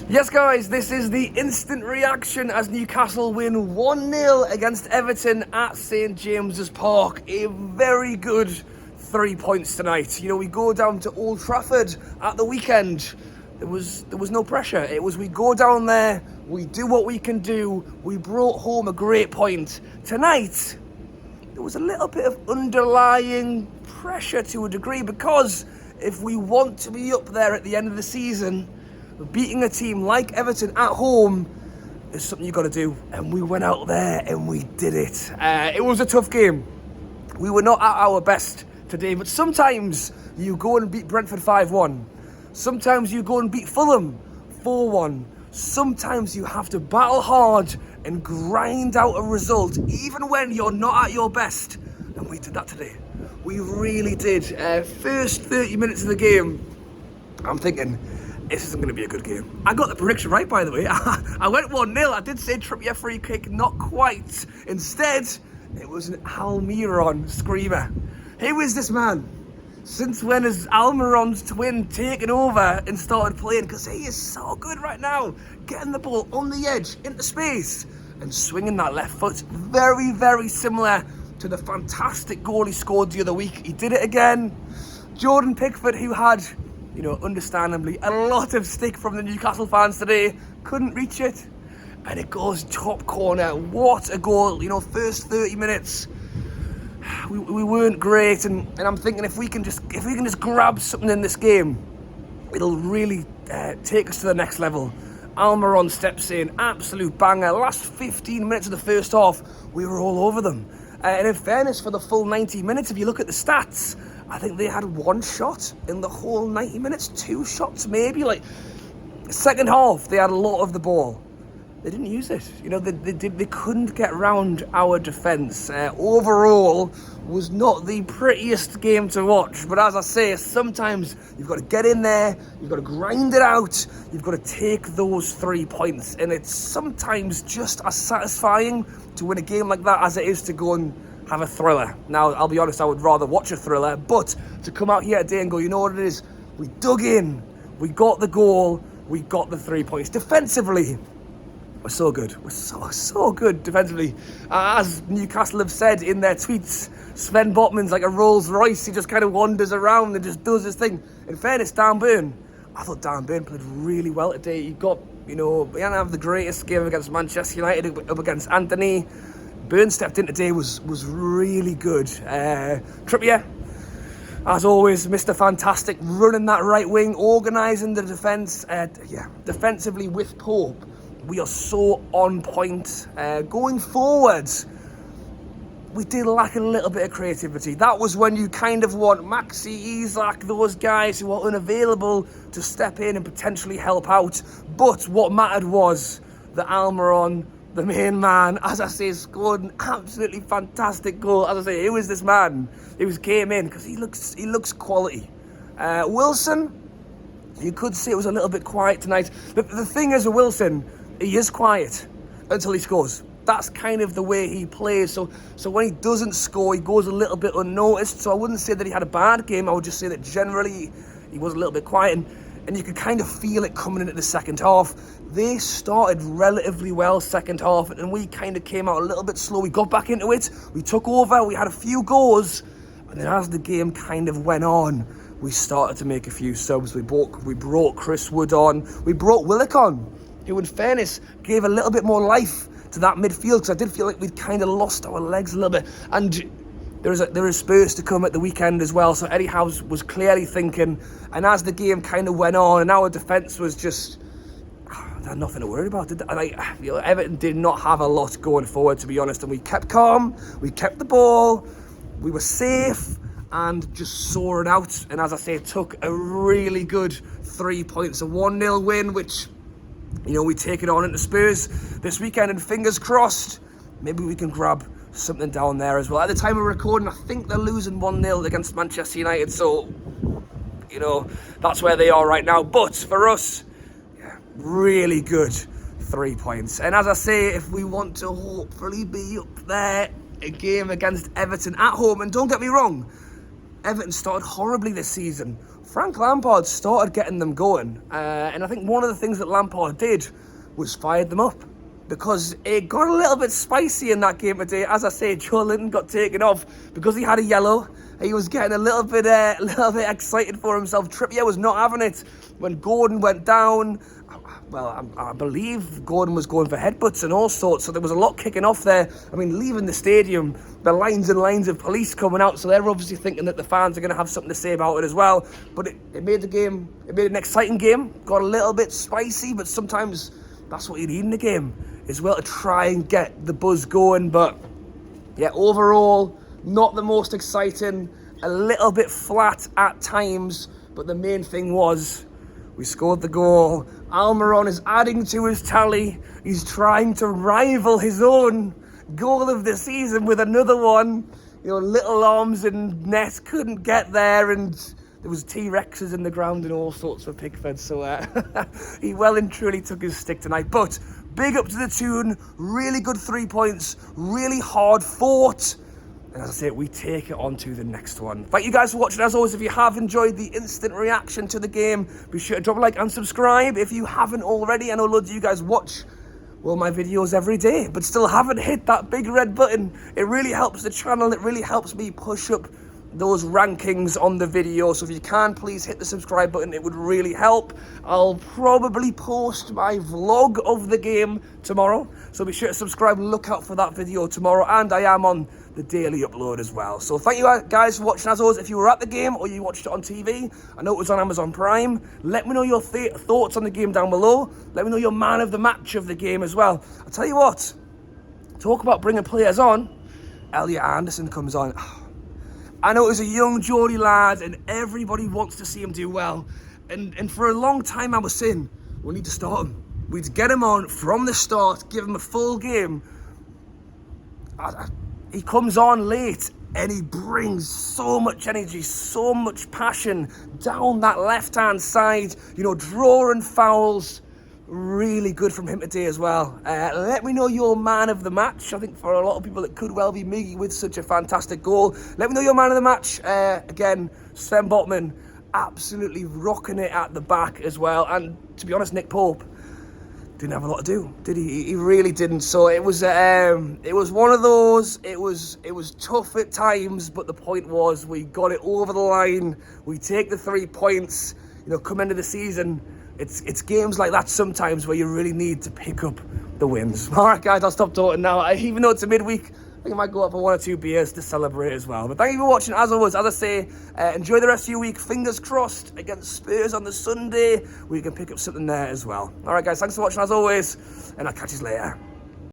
Yes, guys, this is the instant reaction as Newcastle win 1-0 against Everton at St James's Park. A very good 3 points tonight. You know, we go down to Old Trafford at the weekend. There was no pressure. It was we go down there, we do what we can do. We brought home a great point. Tonight, there was a little bit of underlying pressure to a degree, because if we want to be up there at the end of the season, beating a team like Everton at home is something you've got to do. And we went out there and we did it. It was a tough game. We were not at our best today, but sometimes you go and beat Brentford 5-1. Sometimes you go and beat Fulham 4-1. Sometimes you have to battle hard and grind out a result, even when you're not at your best. And we did that today. We really did. First 30 minutes of the game, I'm thinking, this isn't going to be a good game. I got the prediction right, by the way. I went 1-0. I did say Trippier free kick, not quite. Instead, it was an Almirón screamer. Who is this man? Since when has Almirón's twin taken over and started playing? Because he is so good right now. Getting the ball on the edge, into space, and swinging that left foot. Very, very similar to the fantastic goal he scored the other week. He did it again. Jordan Pickford, who had, you know, understandably, a lot of stick from the Newcastle fans today, couldn't reach it. And it goes top corner. What a goal. You know, first 30 minutes, we weren't great. And I'm thinking if we can just grab something in this game, it'll really take us to the next level. Almirón steps in, absolute banger. Last 15 minutes of the first half, we were all over them. And in fairness, for the full 90 minutes, if you look at the stats, I think they had one shot in the whole 90 minutes, 2 shots maybe. Like, second half, they had a lot of the ball. They didn't use it. You know, they couldn't get round our defence. Overall, was not the prettiest game to watch. But as I say, sometimes you've got to get in there, you've got to grind it out, you've got to take those 3 points. And it's sometimes just as satisfying to win a game like that as it is to go and have a thriller. Now, I'll be honest, I would rather watch a thriller, but to come out here today and go, you know what it is? We dug in, we got the goal, we got the 3 points. Defensively, we're so good. We're so good defensively. As Newcastle have said in their tweets, Sven Botman's like a Rolls Royce. He just kind of wanders around and just does his thing. In fairness, Dan Burn, I thought Dan Burn played really well today. He got, you know, he didn't have the greatest game against Manchester United, up against Anthony. Burn stepped in today, was really good. Trippier, as always, Mr. Fantastic, running that right wing, organising the defence. Defensively with Pope, we are so on point. Going forwards, we did lack a little bit of creativity. That was when you kind of want Maxi, Isak, those guys who are unavailable to step in and potentially help out. But what mattered was that Almirón, the main man, as I say, scored an absolutely fantastic goal. As I say, who is this man who came in? Because he looks quality. Wilson, you could say it was a little bit quiet tonight. But the thing is with Wilson, he is quiet until he scores. That's kind of the way he plays. So when he doesn't score, he goes a little bit unnoticed. So I wouldn't say that he had a bad game. I would just say that generally he was a little bit quiet. And you could kind of feel it coming into the second half. They started relatively well second half, and we kind of came out a little bit slow. We got back into it. We took over. We had a few goals. And then as the game kind of went on, we started to make a few subs. We brought Chris Wood on. We brought Willock on, who in fairness gave a little bit more life to that midfield, because I did feel like we'd kind of lost our legs a little bit. And there is Spurs to come at the weekend as well, so Eddie Howe was clearly thinking. And as the game kind of went on, and our defence was just, they had nothing to worry about. Everton did not have a lot going forward, to be honest, and we kept calm, we kept the ball, we were safe, and just soaring out. And as I say, took a really good 3 points, a 1-0 win, which, you know, we take it on into Spurs this weekend, and fingers crossed, maybe we can grab something down there as well. At the time of recording, I think they're losing 1-0 against Manchester United, so, you know, that's where they are right now. But for us, yeah, really good 3 points. And as I say, if we want to hopefully be up there, a game against Everton at home, and don't get me wrong, Everton started horribly this season. Frank Lampard started getting them going. And I think one of the things that Lampard did was fired them up, because it got a little bit spicy in that game today. As I say, Joe Linton got taken off because he had a yellow. He was getting a little bit excited for himself. Trippier was not having it when Gordon went down. Well, I believe Gordon was going for headbutts and all sorts, so there was a lot kicking off there. I mean, leaving the stadium, the lines and lines of police coming out, so they're obviously thinking that the fans are going to have something to say about it as well. But it made the game, it made an exciting game, got a little bit spicy, but sometimes that's what you need in a game, as well, to try and get the buzz going. But yeah, overall, not the most exciting, a little bit flat at times, but the main thing was we scored the goal. Almirón is adding to his tally. He's trying to rival his own goal of the season with another one. You know, little arms and net couldn't get there, and there was T-Rexes in the ground and all sorts for Pickford. So he well and truly took his stick tonight. But big up to the tune. Really good 3 points. Really hard fought. And as I say, we take it on to the next one. Thank you guys for watching. As always, if you have enjoyed the instant reaction to the game, be sure to drop a like and subscribe if you haven't already. I know loads of you guys watch, well, my videos every day, but still haven't hit that big red button. It really helps the channel. It really helps me push up those rankings on the video. So if you can, please hit the subscribe button. It would really help. I'll probably post my vlog of the game tomorrow, so be sure to subscribe and look out for that video tomorrow. And I am on the daily upload as well. So thank you guys for watching. As always, if you were at the game or you watched it on TV, I know it was on Amazon Prime, let me know your thoughts on the game down below. Let me know your man of the match of the game as well. I'll tell you what, talk about bringing players on, Elliot Anderson comes on. I know he's a young Geordie lad and everybody wants to see him do well. And for a long time I was saying, we need to start him. We need to get him on from the start, give him a full game. He comes on late and he brings so much energy, so much passion down that left-hand side, you know, drawing fouls. Really good from him today as well. Let me know your man of the match. I think for a lot of people it could well be Miggy with such a fantastic goal. Let me know your man of the match. Again, Sven Botman absolutely rocking it at the back as well. And to be honest, Nick Pope didn't have a lot to do, did he? He really didn't. So it was one of those. It was tough at times, but the point was we got it over the line. We take the 3 points. You know, come into the season, it's games like that sometimes where you really need to pick up the wins. All right, guys, I'll stop talking now. Even though it's a midweek, I think I might go up for 1 or 2 beers to celebrate as well. But thank you for watching. As always, as I say, enjoy the rest of your week. Fingers crossed against Spurs on the Sunday, where you can pick up something there as well. All right, guys, thanks for watching as always, and I'll catch you later.